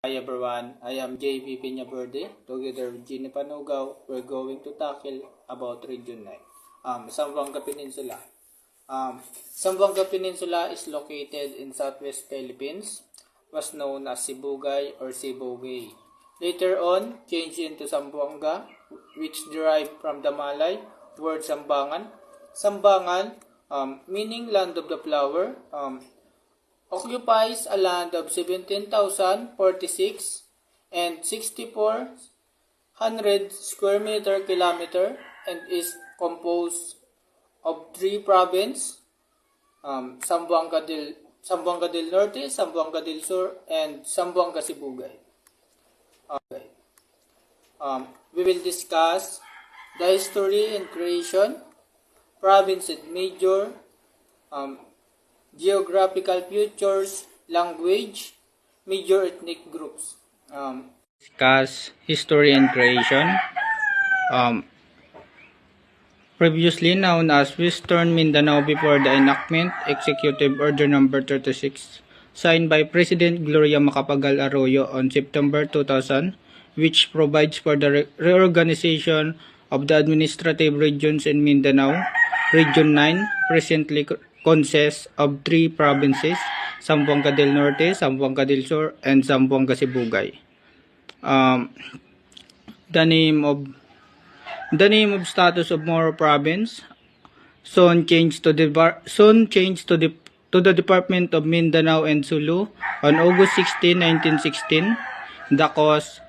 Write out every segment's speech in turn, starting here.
Hi everyone, I am JV Peñaverde. Together with Ginny Panugao, we're going to tackle about Region 9, Zamboanga Peninsula. Zamboanga Peninsula is located in southwest Philippines, was known as Sibugay or Sibugay. Later on, changed into Zamboanga, which derived from the Malay word Zambangan. Zambangan, meaning land of the flower, occupies a land of 17,046 and 6,400 square meter kilometer and is composed of three provinces, Zamboanga del Norte, Zamboanga del Sur, and Zamboanga Sibugay. We will discuss the history and creation, province and major, geographical features, language, major ethnic groups. Discuss history and creation. Previously known as Western Mindanao before the enactment, Executive Order No. 36, signed by President Gloria Macapagal Arroyo on September 2000, which provides for the reorganization of the administrative regions in Mindanao. Region 9 presently consists of three provinces, Zamboanga del Norte, Zamboanga del Sur, and Zamboanga Sibugay. The name of status of Moro Province soon changed to the Department of Mindanao and Sulu on August 16, 1916. The cause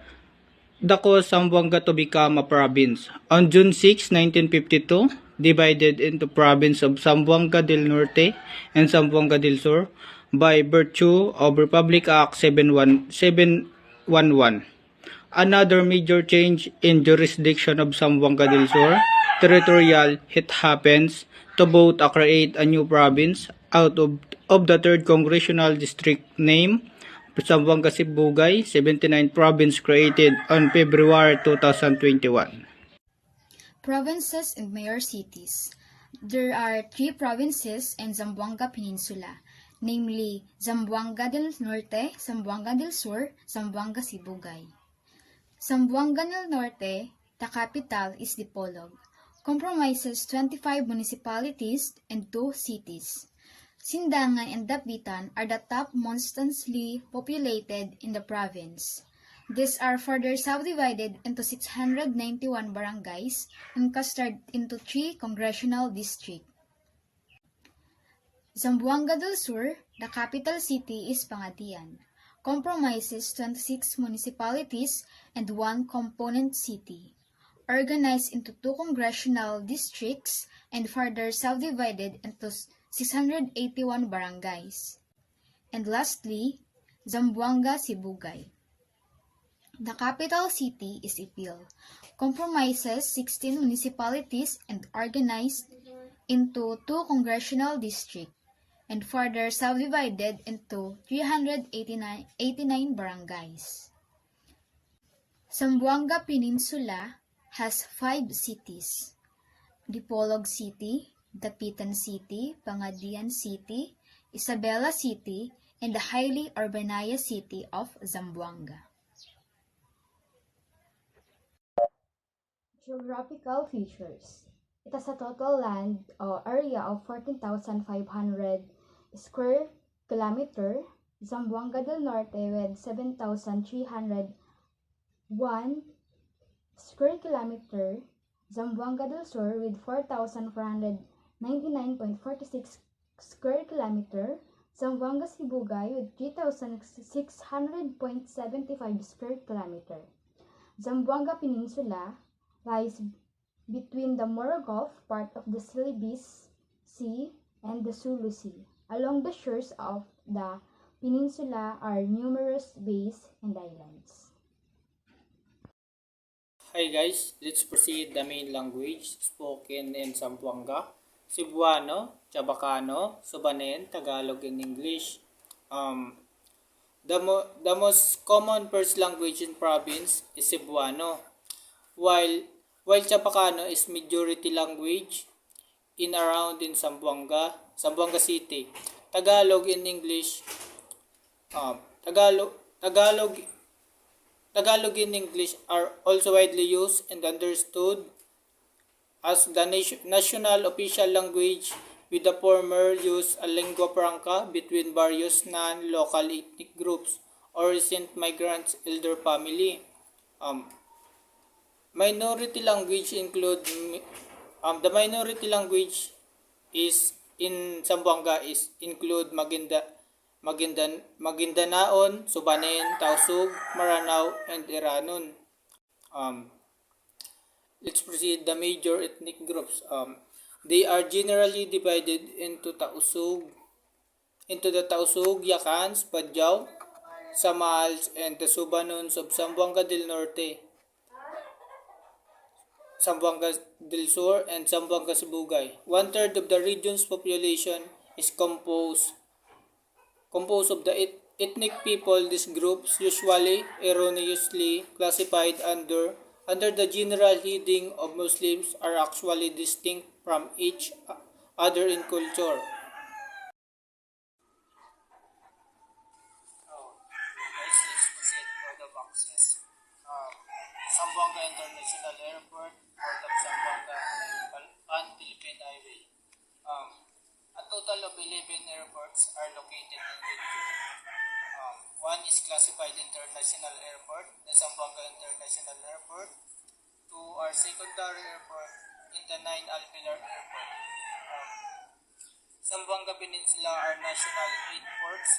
Zamboanga to become a province. On June 6, 1952, divided into province of Zamboanga del Norte and Zamboanga del Sur by virtue of Republic Act 711. Another major change in jurisdiction of Zamboanga del Sur territorial, it happens to both create a new province out of the 3rd Congressional District named Zamboanga Sibugay, 79 province created on February 2021. Provinces and major cities. There are three provinces in Zamboanga Peninsula, namely Zamboanga del Norte, Zamboanga del Sur, Zamboanga Sibugay. Zamboanga del Norte, the capital is Dipolog, comprises 25 municipalities and 2 cities. Sindangan and Dapitan are the top most densely populated in the province. These are further subdivided into 691 barangays and clustered into 3 congressional districts. Zamboanga del Sur, the capital city is Pangasinan, comprises 26 municipalities and 1 component city, organized into 2 congressional districts and further subdivided into 681 barangays. And lastly, Zamboanga Sibugay. The capital city is Ipil, comprises 16 municipalities and organized into 2 congressional districts and further subdivided into 389 barangays. Zamboanga Peninsula has 5 cities: Dipolog City, Dapitan City, Pangasinan City, Isabela City, and the highly urbanized city of Zamboanga. Geographical features. It has a total land area of 14,500 square kilometer. Zamboanga del Norte with 7,301 square kilometer. Zamboanga del Sur with 4,499.46 square kilometer. Zamboanga Sibugay with 3,600.75 square kilometer. Zamboanga Peninsula lies between the Moro Gulf, part of the Celebes Sea, and the Sulu Sea. Along the shores of the peninsula are numerous bays and islands. Hi guys, let's proceed the main language spoken in Zamboanga: Cebuano, Chabacano, Subanen, Tagalog, and English. The most common first language in province is Cebuano, while Chabacano is majority language in around in Zamboanga City. Tagalog and English, Tagalog Tagalog and English are also widely used and understood as the national official language, with the former used a lingua franca between various non-local ethnic groups or recent migrants' elder family. Um, Minority language include the minority language is in Zamboanga is include Magindanaon, Subanen, Tausug, Maranao, and Iranon. Um, let's proceed the major ethnic groups. They are generally divided into the Tausug, Yakans, Padjao, Samals, and the Subanons of Zamboanga del Norte, Zamboanga del Sur, and Zamboanga Sibugay. One third of the region's population is composed of the ethnic people. These groups, usually erroneously classified under the general heading of Muslims, are actually distinct from each other in culture. Let's proceed for the boxes. Zamboanga International Airport, Port of Zamboanga, and Pan-Philippine Highway. A total of 11 airports are located in the region. One is classified international airport, the Zamboanga International Airport. Two are secondary airport in the 9 alveolar airport. Zamboanga Peninsula are national 8 ports.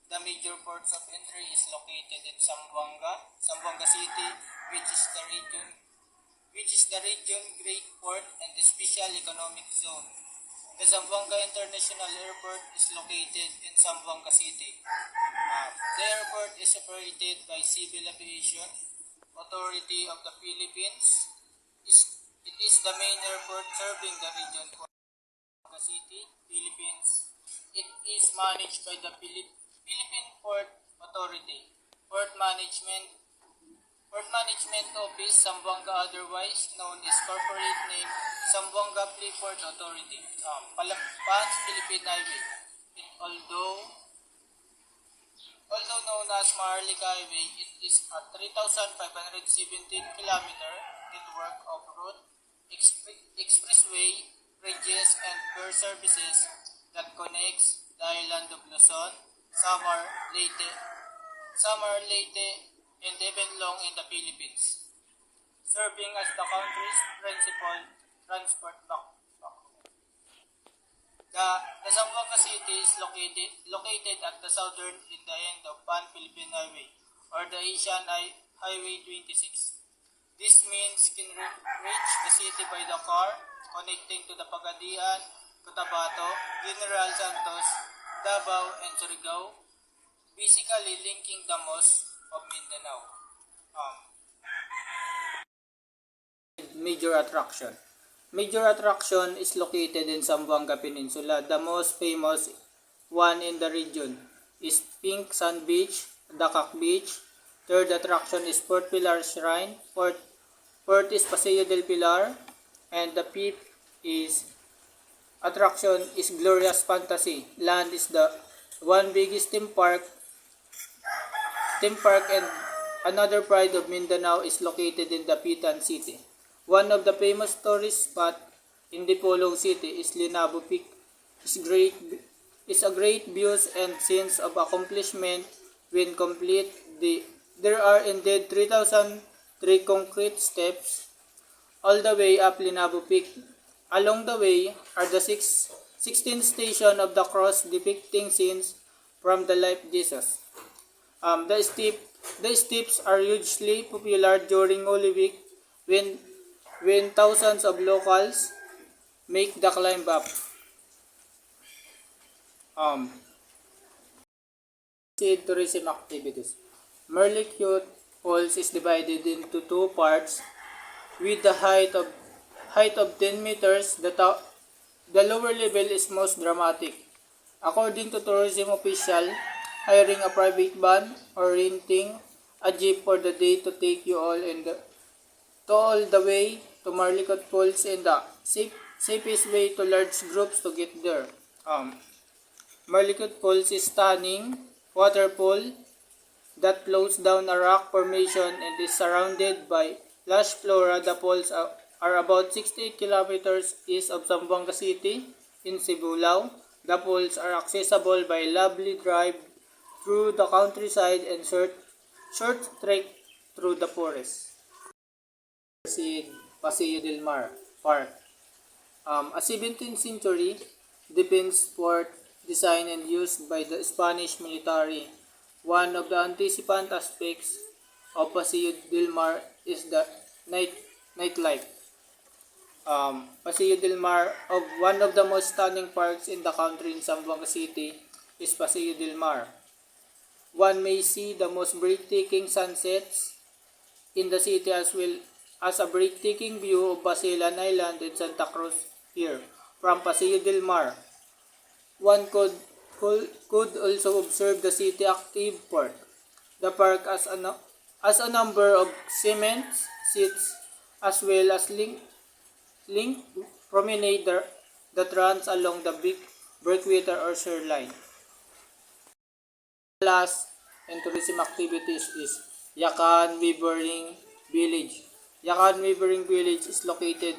The major ports of entry is located in Zamboanga City, which is the region Great Port and the Special Economic Zone. The Zamboanga International Airport is located in Zamboanga City. The airport is operated by Civil Aviation Authority of the Philippines. It is the main airport serving the region for Zamboanga City, Philippines. It is managed by the Philippine Port Authority. Port Management Office, Zamboanga, otherwise known as corporate name, Zamboanga Freeport Authority. Palampans Philippine Highway. Although known as Maharlika Highway, it is a 3,517 kilometer network of road, expressway, bridges, and air services that connects the island of Luzon, Leyte, and Ebenlong in the Philippines, serving as the country's principal transport backbone. The Zamboanga City is located at the southern in the end of Pan-Philippine Highway, or the Asian Highway 26. This means can reach the city by the car, connecting to the Pagadian, Cotabato, General Santos, Davao, and Surigao, basically linking the most of Mindanao. Major attraction. Major attraction is located in Zamboanga Peninsula. The most famous one in the region is Pink Sand Beach, Dakak Beach. Third attraction is Port Pilar Shrine. Fourth is Paseo del Pilar. And the fifth is attraction is Glorious Fantasy. Land is the one biggest theme park and another pride of Mindanao is located in the Pitan City. One of the famous tourist spots in Dipolog City is Linabo Peak. It's a great views and sense of accomplishment when complete. There are indeed 3,003 concrete steps all the way up Linabo Peak. Along the way are the 16 stations of the cross depicting scenes from the life of Jesus. The steps are hugely popular during Holy Week when thousands of locals make the climb up. Tourism activities. Merlicute Falls is divided into two parts with the height of 10 meters. The lower level is most dramatic. According to tourism official, hiring a private van or renting a jeep for the day to take you all the way to Merlicute Falls and the safest way to large groups to get there. Merlicute Falls is stunning waterfall that flows down a rock formation and is surrounded by lush flora. The falls are about 68 kilometers east of Zamboanga City in Sibulao. The falls are accessible by lovely drive through the countryside and short trek through the forest. Paseo del Mar Park. A 17th century defense fort designed and used by the Spanish military. One of the antecedent aspects of Paseo del Mar is the nightlife. Paseo del Mar, of one of the most stunning parks in the country in Zamboanga City, is Paseo del Mar. One may see the most breathtaking sunsets in the city as well as a breathtaking view of Basilan Island and Santa Cruz here from Paseo del Mar. One could also observe the city active park. The park has a number of cement seats as well as link promenade that runs along the big breakwater or shoreline. Last and tourism activities is Yakan Weavering Village. Yakan Weavering Village is located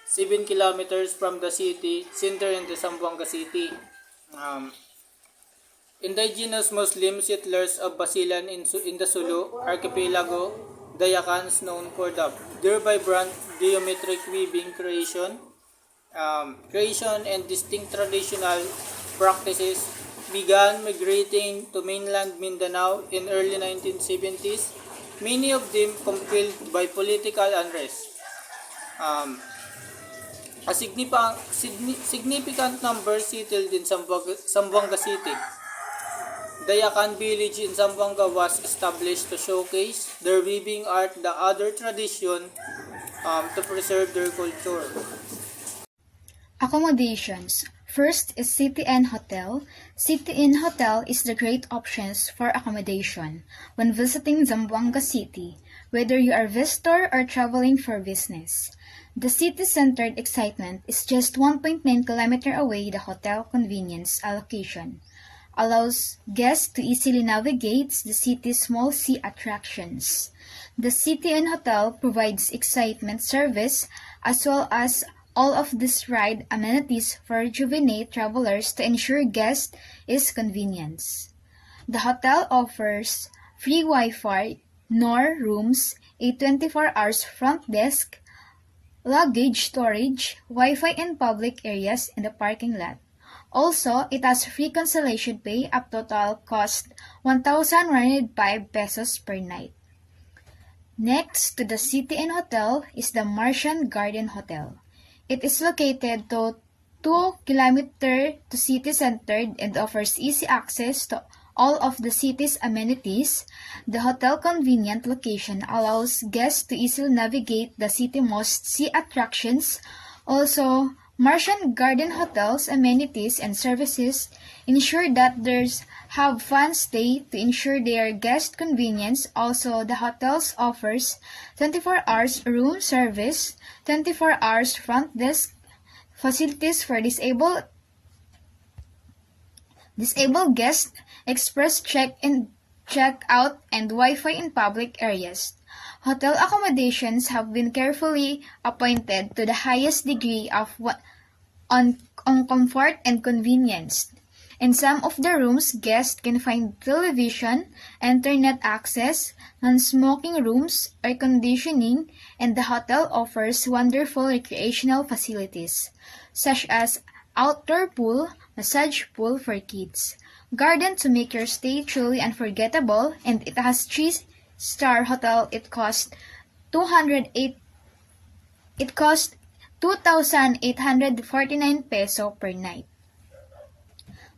7 kilometers from the city center in the Zamboanga City. Indigenous Muslim settlers of Basilan in the Sulu archipelago, the Yakans, known for their vibrant geometric weaving creation and distinct traditional practices, began migrating to mainland Mindanao in early 1970s, many of them compelled by political unrest. A significant number settled in Zamboanga City. The Yakan village in Zamboanga was established to showcase their weaving art, the other tradition, to preserve their culture. Accommodations. First is City Inn Hotel. City Inn Hotel is the great options for accommodation when visiting Zamboanga City, whether you are a visitor or traveling for business. The city-centered excitement is just 1.9 km away. The hotel convenience allocation allows guests to easily navigate the city's small sea attractions. The City Inn Hotel provides excitement service as well as all of these ride amenities for rejuvenate travelers to ensure guests is convenience. The hotel offers free Wi-Fi, NOR rooms, a 24 hours front desk, luggage storage, Wi-Fi in public areas in the parking lot. Also, it has free cancellation pay up total cost 1,105 pesos per night. Next to the City Inn Hotel is the Martian Garden Hotel. It is located 2 km to city center and offers easy access to all of the city's amenities. The hotel convenient location allows guests to easily navigate the city's most sea attractions. Also, Martian Garden Hotel's amenities and services ensure that there's have fun stay to ensure their guest convenience. Also, the hotels offers 24 hours room service, 24 hours front desk, facilities for disabled guests, express check-in, check-out, and Wi-Fi in public areas. Hotel accommodations have been carefully appointed to the highest degree of on comfort and convenience. In some of the rooms, guests can find television, internet access, non-smoking rooms, air conditioning, and the hotel offers wonderful recreational facilities, such as outdoor pool, massage pool for kids, garden to make your stay truly unforgettable, and it has 3-star hotel. It costs 2,849 peso per night.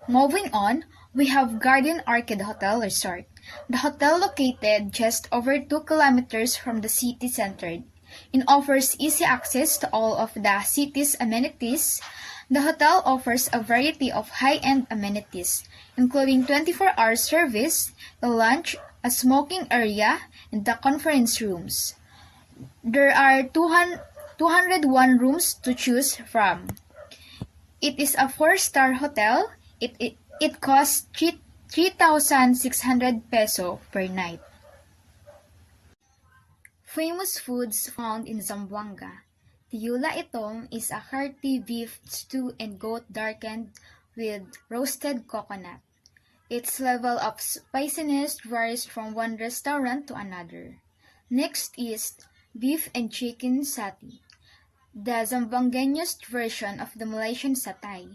Moving on, we have Garden Orchid Hotel Resort. The hotel located just over 2 kilometers from the city center. It offers easy access to all of the city's amenities. The hotel offers a variety of high-end amenities, including 24-hour service, a lunch, a smoking area, and the conference rooms. There are 201 rooms to choose from. It is a 4-star hotel. It costs 3,600 peso per night. Famous foods found in Zamboanga. Tiyula itong is a hearty beef stew and goat darkened with roasted coconut. Its level of spiciness varies from one restaurant to another. Next is beef and chicken sati, the Zamboangueños version of the Malaysian satay,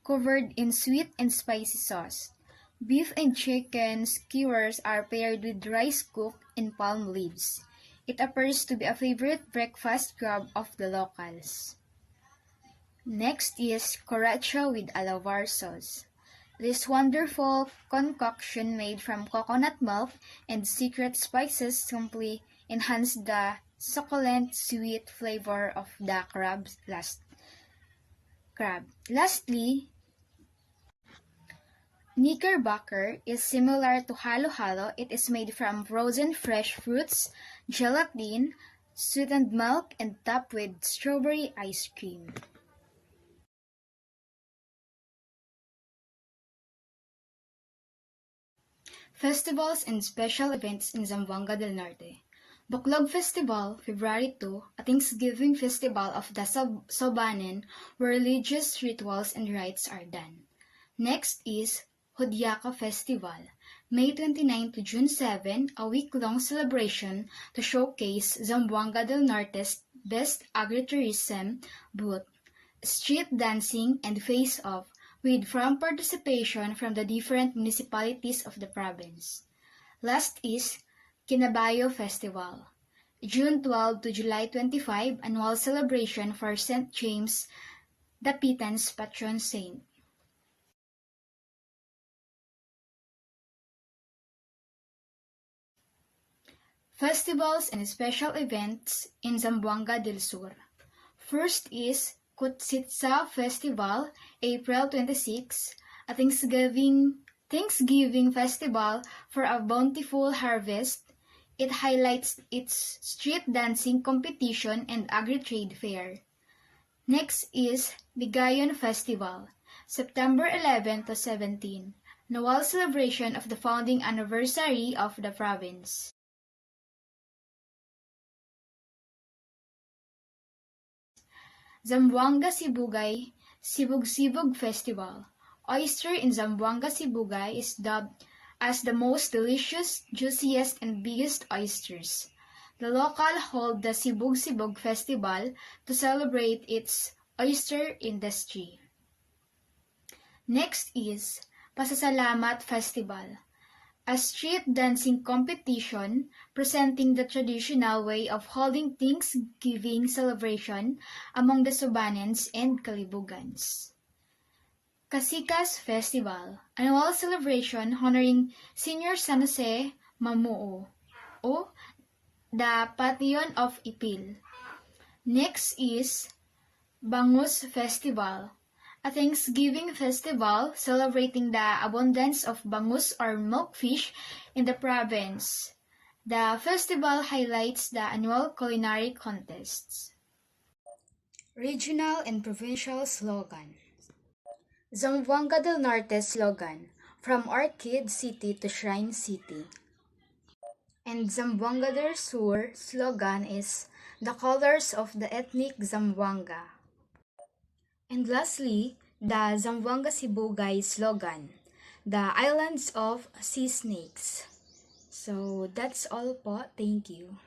covered in sweet and spicy sauce. Beef and chicken skewers are paired with rice cooked in palm leaves. It appears to be a favorite breakfast grab of the locals. Next is coracha with alabar sauce. This wonderful concoction made from coconut milk and secret spices simply enhance the succulent sweet flavor of the crab. Lastly, knickerbocker is similar to halo-halo. It is made from frozen fresh fruits, gelatin, sweetened milk, and topped with strawberry ice cream. Festivals and special events in Zamboanga del Norte. Buklog Festival, February 2, a Thanksgiving festival of the Sobanen where religious rituals and rites are done. Next is Hudyaka Festival, May 29 to June 7, a week-long celebration to showcase Zamboanga del Norte's best agritourism booth, street dancing, and face-off, with farm participation from the different municipalities of the province. Last is Kinabayo Festival, June 12 to July 25, annual celebration for St. James, Dapitan's patron saint. Festivals and special events in Zamboanga del Sur. First is Kutsitsa Festival, April 26, a Thanksgiving festival for a bountiful harvest. It highlights its street dancing competition and agri-trade fair. Next is Bigayon Festival, September 11 to 17, annual celebration of the founding anniversary of the province. Zamboanga Sibugay Sibug-Sibug Festival. Oyster in Zamboanga Sibugay is dubbed as the most delicious, juiciest, and biggest oysters. The local hold the Sibug-Sibug Festival to celebrate its oyster industry. Next is Pasasalamat Festival, a street dancing competition presenting the traditional way of holding Thanksgiving celebration among the Sobanens and Kalibugans. Kasikas Festival, annual celebration honoring Senior San Jose Mamuo, o the Patron of Ipil. Next is Bangus Festival, a Thanksgiving festival celebrating the abundance of bangus or milkfish in the province. The festival highlights the annual culinary contests. Regional and provincial slogan. Zamboanga del Norte slogan, from Orchid City to Shrine City. And Zamboanga del Sur slogan is the colors of the ethnic Zamboanga. And lastly, the Zamboanga Sibugay slogan, the Islands of Sea Snakes. So that's all po. Thank you.